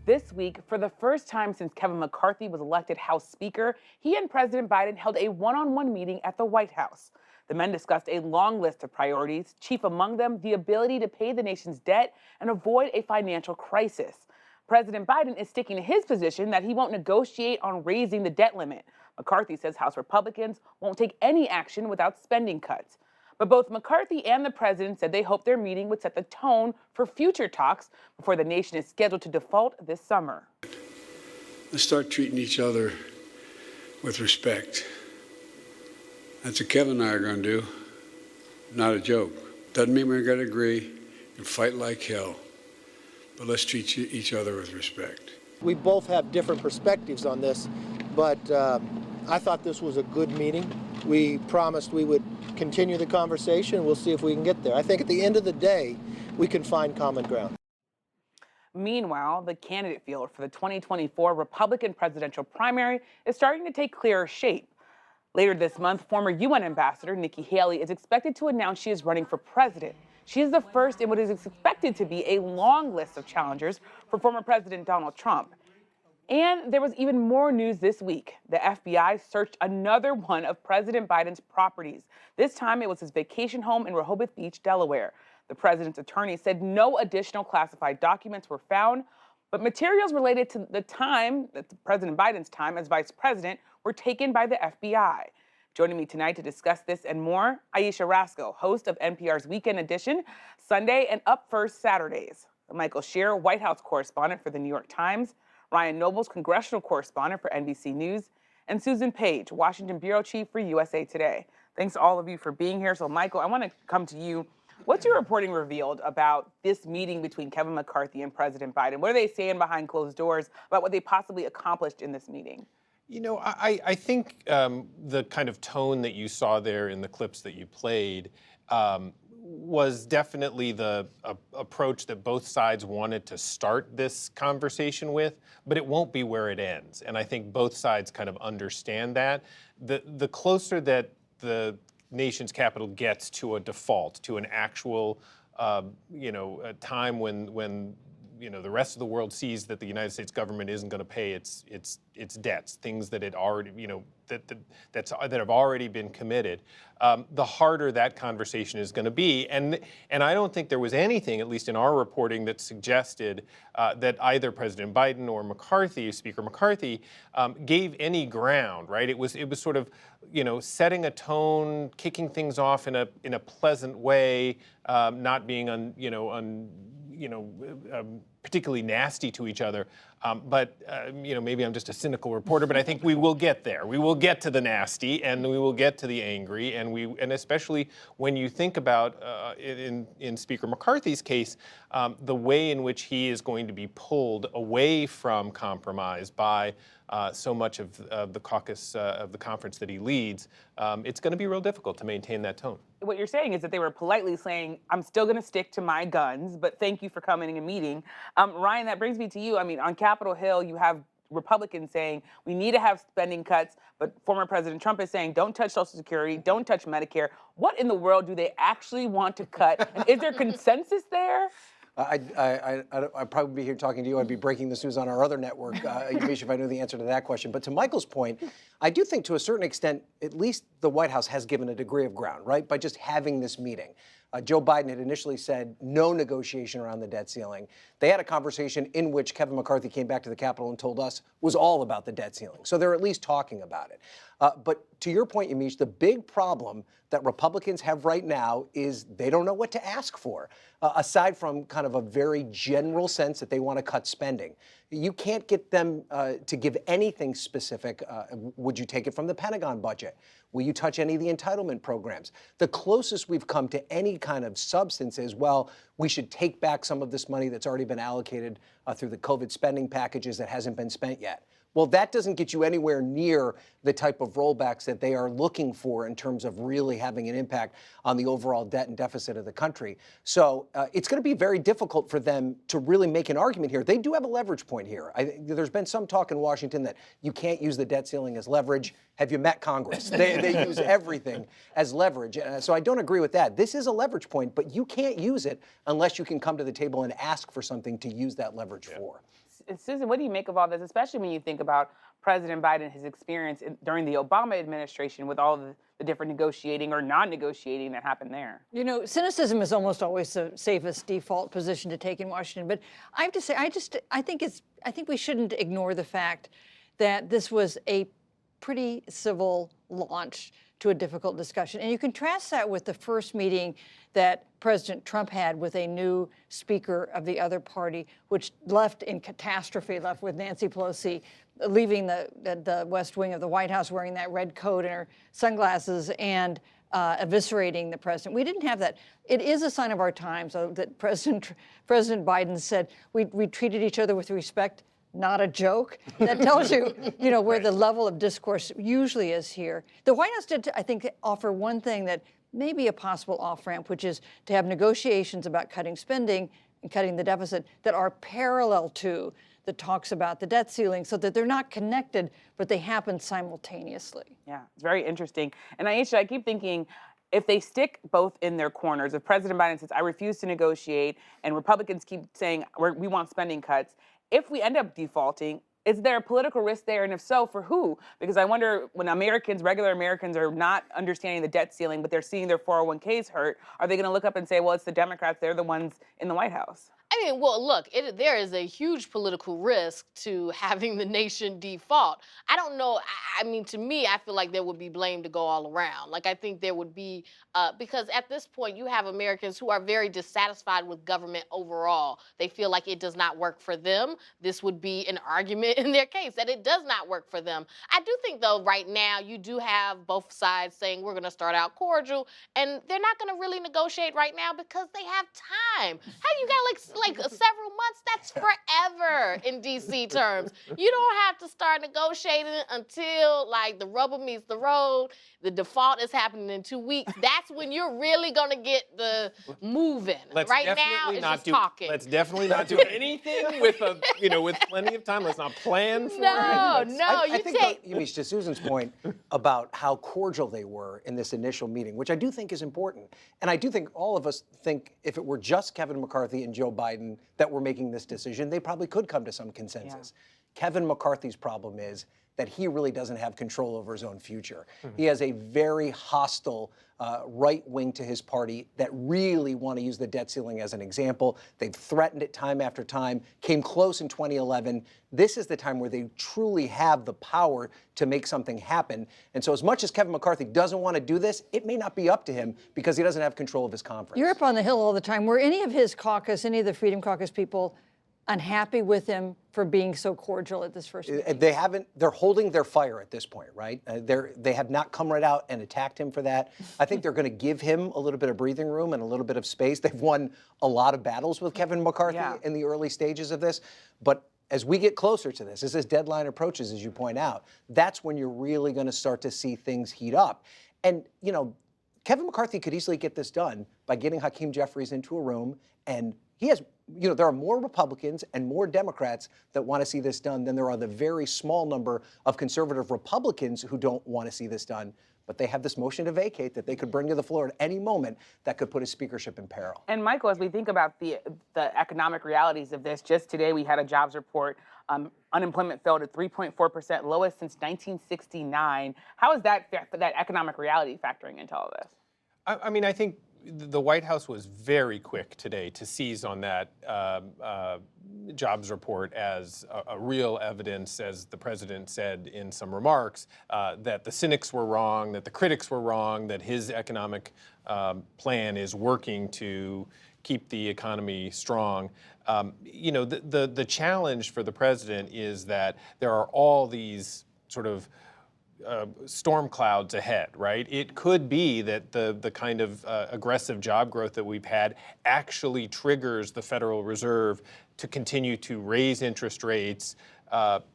This week, for the first time since Kevin McCarthy was elected House Speaker, he and President Biden held a one-on-one meeting at the White House. The men discussed a long list of priorities, chief among them the ability to pay the nation's debt and avoid a financial crisis. President Biden is sticking to his position that he won't negotiate on raising the debt limit. McCarthy says House Republicans won't take any action without spending cuts. But both McCarthy and the president said they hope their meeting would set the tone for future talks before the nation is scheduled to default this summer. Let's start treating each other with respect. That's what Kevin and I are going to do. Not a joke. Doesn't mean we're going to agree and fight like hell. But let's treat each other with respect. We both have different perspectives on this, but I thought this was a good meeting. We promised we would continue the conversation. We'll see if we can get there. I think at the end of the day, we can find common ground. Meanwhile, the candidate field for the 2024 Republican presidential primary is starting to take clearer shape. Later this month, former UN Ambassador Nikki Haley is expected to announce she is running for president. She is the first in what is expected to be a long list of challengers for former President Donald Trump. And there was even more news this week. The FBI searched another one of President Biden's properties. This time it was his vacation home in Rehoboth Beach, Delaware. The president's attorney said no additional classified documents were found, but materials related to the time, President Biden's time as vice president, were taken by the FBI. Joining me tonight to discuss this and more, Aisha Rasco, host of NPR's Weekend Edition, Sunday and Up First Saturdays. Michael Shear, White House correspondent for The New York Times, Ryan Nobles, congressional correspondent for NBC News, and Susan Page, Washington bureau chief for USA Today. Thanks to all of you for being here. So, Michael, I want to come to you. What's your reporting revealed about this meeting between Kevin McCarthy and President Biden? What are they saying behind closed doors about what they possibly accomplished in this meeting? You know, I think the kind of tone that you saw there in the clips that you played was definitely the approach that both sides wanted to start this conversation with, but it won't be where it ends. And I think both sides kind of understand that. The closer that the nation's capital gets to a default, to an actual, a time when the rest of the world sees that the United States government isn't going to pay its debts, things that it already, that have already been committed, the harder that conversation is going to be. And I don't think there was anything, at least in our reporting, that suggested that either President Biden or McCarthy, Speaker McCarthy, gave any ground. Right? It was sort of setting a tone, kicking things off in a pleasant way, not being particularly nasty to each other. But maybe I'm just a cynical reporter, but I think we will get there. We will get to the nasty, and we will get to the angry, and especially when you think about in Speaker McCarthy's case, the way in which he is going to be pulled away from compromise by so much of the caucus of the conference that he leads, it's going to be real difficult to maintain that tone. What you're saying is that they were politely saying, I'm still going to stick to my guns, but thank you for coming and meeting. Ryan, that brings me to you. I mean, on Capitol Hill, you have Republicans saying we need to have spending cuts, but former President Trump is saying don't touch Social Security, don't touch Medicare. What in the world do they actually want to cut? And is there consensus there? I'd probably be here talking to you. I'd be breaking this news on our other network, if I knew the answer to that question. But to Michael's point, I do think to a certain extent, at least the White House has given a degree of ground, right, by just having this meeting. Joe Biden had initially said no negotiation around the debt ceiling. They had a conversation in which Kevin McCarthy came back to the Capitol and told us was all about the debt ceiling. So they're at least talking about it. But to your point, Yamiche, the big problem that Republicans have right now is they don't know what to ask for, aside from kind of a very general sense that they want to cut spending. You can't get them to give anything specific. Would you take it from the Pentagon budget? Will you touch any of the entitlement programs? The closest we've come to any kind of substance is, well, we should take back some of this money that's already been allocated through the COVID spending packages that hasn't been spent yet. Well, that doesn't get you anywhere near the type of rollbacks that they are looking for in terms of really having an impact on the overall debt and deficit of the country. So it's going to be very difficult for them to really make an argument here. They do have a leverage point here. There's been some talk in Washington that you can't use the debt ceiling as leverage. Have you met Congress? They use everything as leverage. So I don't agree with that. This is a leverage point, but you can't use it unless you can come to the table and ask for something to use that leverage for. Susan, what do you make of all this, especially when you think about President Biden, his experience during the Obama administration with all the different negotiating or non-negotiating that happened there? You know, cynicism is almost always the safest default position to take in Washington. But I have to say, I think we shouldn't ignore the fact that this was a pretty civil launch to a difficult discussion. And you contrast that with the first meeting that President Trump had with a new speaker of the other party, which left in catastrophe, left with Nancy Pelosi leaving the West Wing of the White House wearing that red coat and her sunglasses and eviscerating the president. We didn't have that. It is a sign of our times that President Biden said we treated each other with respect. Not a joke. That tells you, where the level of discourse usually is here. The White House did, I think, offer one thing that may be a possible off-ramp, which is to have negotiations about cutting spending and cutting the deficit that are parallel to the talks about the debt ceiling, so that they're not connected, but they happen simultaneously. Yeah, it's very interesting. And Aisha, I keep thinking, if they stick both in their corners, if President Biden says, I refuse to negotiate, and Republicans keep saying, we want spending cuts, if we end up defaulting, is there a political risk there? And if so, for who? Because I wonder, when regular Americans are not understanding the debt ceiling, but they're seeing their 401ks hurt, are they going to look up and say, well, it's the Democrats, they're the ones in the White House? I mean, well, look, there is a huge political risk to having the nation default. I don't know. I mean, to me, I feel like there would be blame to go all around. Like, I think there would be, because at this point, you have Americans who are very dissatisfied with government overall. They feel like it does not work for them. This would be an argument in their case that it does not work for them. I do think, though, right now, you do have both sides saying we're going to start out cordial, and they're not going to really negotiate right now because they have time. How you got like several months? That's forever in DC terms. You don't have to start negotiating until like the rubber meets the road. The default is happening in 2 weeks. That's when you're really gonna get the moving. Right now, it's just talking. Let's definitely not do anything with with plenty of time. Let's not plan for it. I think, Yamiche, to Susan's point about how cordial they were in this initial meeting, which I do think is important. And I do think all of us think if it were just Kevin McCarthy and Joe Biden that were making this decision, they probably could come to some consensus. Yeah. Kevin McCarthy's problem is that he really doesn't have control over his own future. Mm-hmm. He has a very hostile right wing to his party that really want to use the debt ceiling as an example. They've threatened it time after time, came close in 2011. This is the time where they truly have the power to make something happen. And so as much as Kevin McCarthy doesn't want to do this, it may not be up to him because he doesn't have control of his conference. You're up on the Hill all the time. Were any of his caucus, any of the Freedom Caucus people unhappy with him for being so cordial at this first meeting? They haven't. They're holding their fire at this point, right? They have not come right out and attacked him for that. I think they're going to give him a little bit of breathing room and a little bit of space. They've won a lot of battles with Kevin McCarthy in the early stages of this. But as we get closer to this, as this deadline approaches, as you point out, that's when you're really going to start to see things heat up. And, Kevin McCarthy could easily get this done by getting Hakeem Jeffries into a room, and he has, there are more Republicans and more Democrats that want to see this done than there are the very small number of conservative Republicans who don't want to see this done. But they have this motion to vacate that they could bring to the floor at any moment that could put his speakership in peril. And Michael, as we think about the economic realities of this, just today we had a jobs report. Unemployment fell to 3.4%, lowest since 1969. How is that economic reality factoring into all of this? I mean, I think the White House was very quick today to seize on that jobs report as a real evidence, as the president said in some remarks, that the cynics were wrong, that the critics were wrong, that his economic plan is working to keep the economy strong. The challenge for the president is that there are all these sort of storm clouds ahead, right? It could be that the kind of aggressive job growth that we've had actually triggers the Federal Reserve to continue to raise interest rates,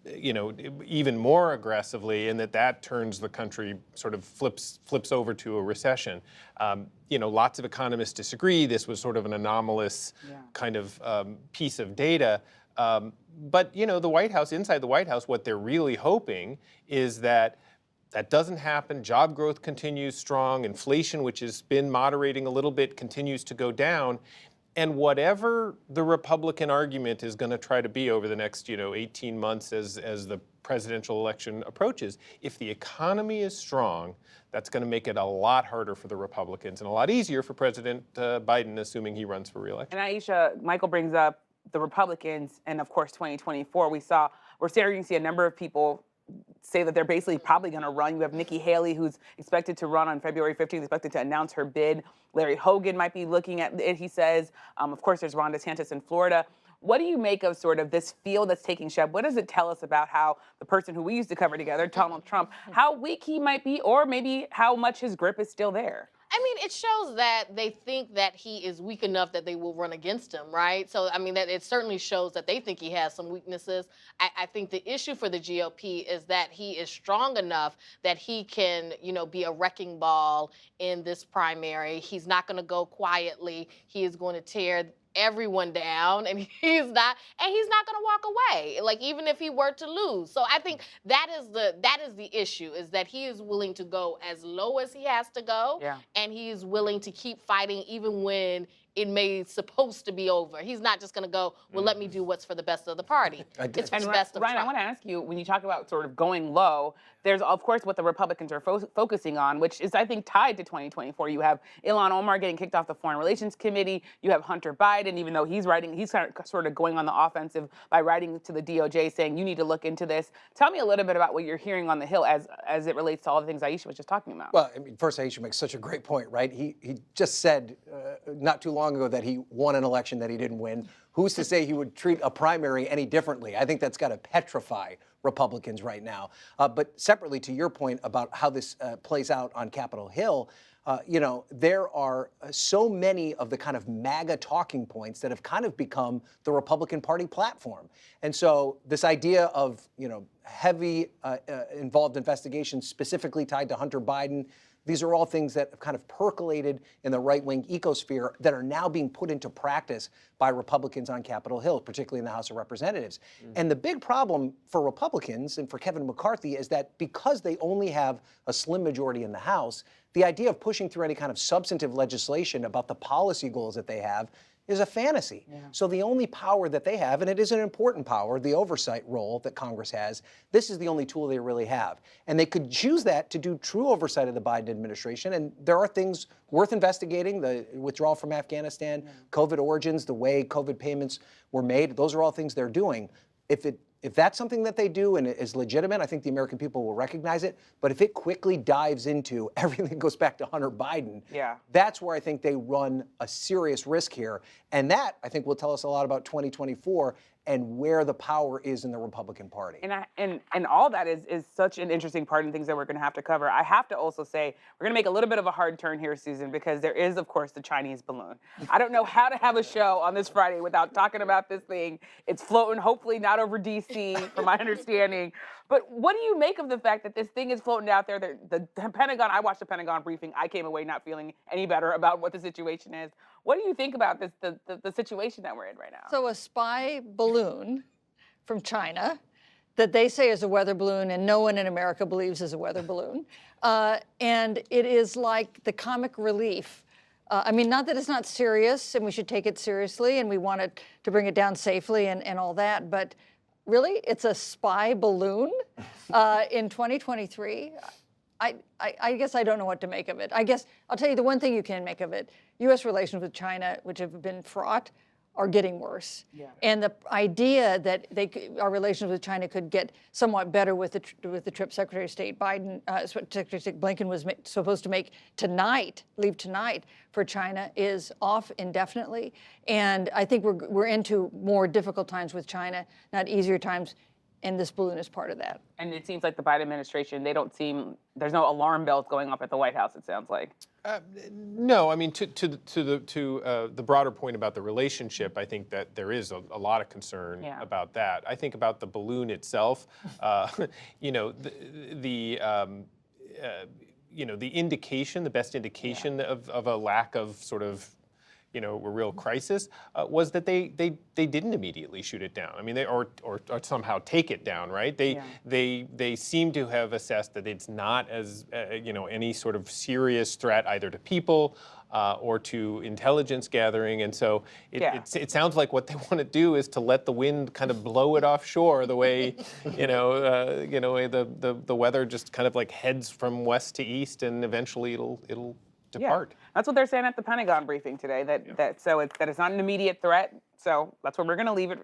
even more aggressively, and that turns the country sort of flips over to a recession. Lots of economists disagree. This was sort of an anomalous kind of piece of data. But the White House, inside the White House, what they're really hoping is that doesn't happen. Job growth continues strong. Inflation, which has been moderating a little bit, continues to go down. And whatever the Republican argument is going to try to be over the next, 18 months as the presidential election approaches, if the economy is strong, that's going to make it a lot harder for the Republicans and a lot easier for President Biden, assuming he runs for re-election. And Aisha, Michael brings up the Republicans, and of course, 2024. We're starting to see a number of people say that they're basically probably going to run. You have Nikki Haley, who's expected to run on February 15th, expected to announce her bid. Larry Hogan might be looking at it, he says. Of course, there's Ron DeSantis in Florida. What do you make of sort of this field that's taking shape? What does it tell us about how the person who we used to cover together, Donald Trump, how weak he might be, or maybe how much his grip is still there? I mean, it shows that they think that he is weak enough that they will run against him, right? So, I mean, that it certainly shows that they think he has some weaknesses. I think the issue for the GOP is that he is strong enough that he can, be a wrecking ball in this primary. He's not going to go quietly. He is going to tear everyone down, and he's not going to walk away, like, even if he were to lose. So I think that is the issue, is that he is willing to go as low as he has to go, and he is willing to keep fighting even when it may supposed to be over. He's not just going to go, well, let me do what's for the best of the party. It's for the best of Ryan, Trump. I want to ask you, when you talk about sort of going low, there's, of course, what the Republicans are focusing on, which is, I think, tied to 2024. You have Ilhan Omar getting kicked off the Foreign Relations Committee. You have Hunter Biden, even though he's sort of going on the offensive by writing to the DOJ saying, you need to look into this. Tell me a little bit about what you're hearing on the Hill as it relates to all the things Aisha was just talking about. Well, I mean, first, Aisha makes such a great point, right? He just said not too long ago that he won an election that he didn't win. Who's to say he would treat a primary any differently? I think that's got to petrify Republicans right now. But separately, to your point about how this plays out on Capitol Hill, there are so many of the kind of MAGA talking points that have kind of become the Republican Party platform. And so this idea of, heavy involved investigations specifically tied to Hunter Biden, these are all things that have kind of percolated in the right-wing ecosphere that are now being put into practice by Republicans on Capitol Hill, particularly in the House of Representatives. And the big problem for Republicans and for Kevin McCarthy is that because they only have a slim majority in the House, the idea of pushing through any kind of substantive legislation about the policy goals that they have is a fantasy. So the only power that they have, and it is an important power, the oversight role that Congress has, this is the only tool they really have. And they could choose that to do true oversight of the Biden administration. And there are things worth investigating, the withdrawal from Afghanistan, COVID origins, the way COVID payments were made. Those are all things they're doing. If that's something that they do and is legitimate, I think the American people will recognize it. But if it quickly dives into everything goes back to Hunter Biden, that's where I think they run a serious risk here. And that, I think, will tell us a lot about 2024 and where the power is in the Republican Party. And all that is such an interesting part and things that we're going to have to cover. I have to also say, we're going to make a little bit of a hard turn here, Susan, because there is, of course, the Chinese balloon. I don't know how to have a show on this Friday without talking about this thing. It's floating, hopefully not over D.C., from my understanding. But what do you make of the fact that this thing is floating out there? The Pentagon, I watched the Pentagon briefing. I came away not feeling any better about what the situation is. What do you think about this, the situation that we're in right now? So a spy balloon from China that they say is a weather balloon and no one in America believes is a weather balloon. And it is like the comic relief. I mean, not that it's not serious and we should take it seriously and we want it to bring it down safely and all that, but really, it's a spy balloon in 2023. I guess I don't know what to make of it. I guess I'll tell you the one thing you can make of it. U.S. relations with China, which have been fraught, are getting worse. And the idea that our relations with China could get somewhat better with the trip Secretary of State Secretary of State Blinken was supposed to leave tonight for China is off indefinitely. And I think we're into more difficult times with China, not easier times. And this balloon is part of that. And it seems like the Biden administration, there's no alarm bells going off at the White House, it sounds like. No, I mean, to the broader point about the relationship, I think that there is a lot of concern about that. I think about the balloon itself, the indication, the best indication of a lack of sort of a real crisis, was that they didn't immediately shoot it down. I mean, or somehow take it down, right? They seem to have assessed that it's not as any sort of serious threat either to people or to intelligence gathering, and so it sounds like what they want to do is to let the wind kind of blow it offshore the way the weather just kind of like heads from west to east, and eventually it'll depart. That's what they're saying at the Pentagon briefing today. That it's not an immediate threat. So that's where we're going to leave it.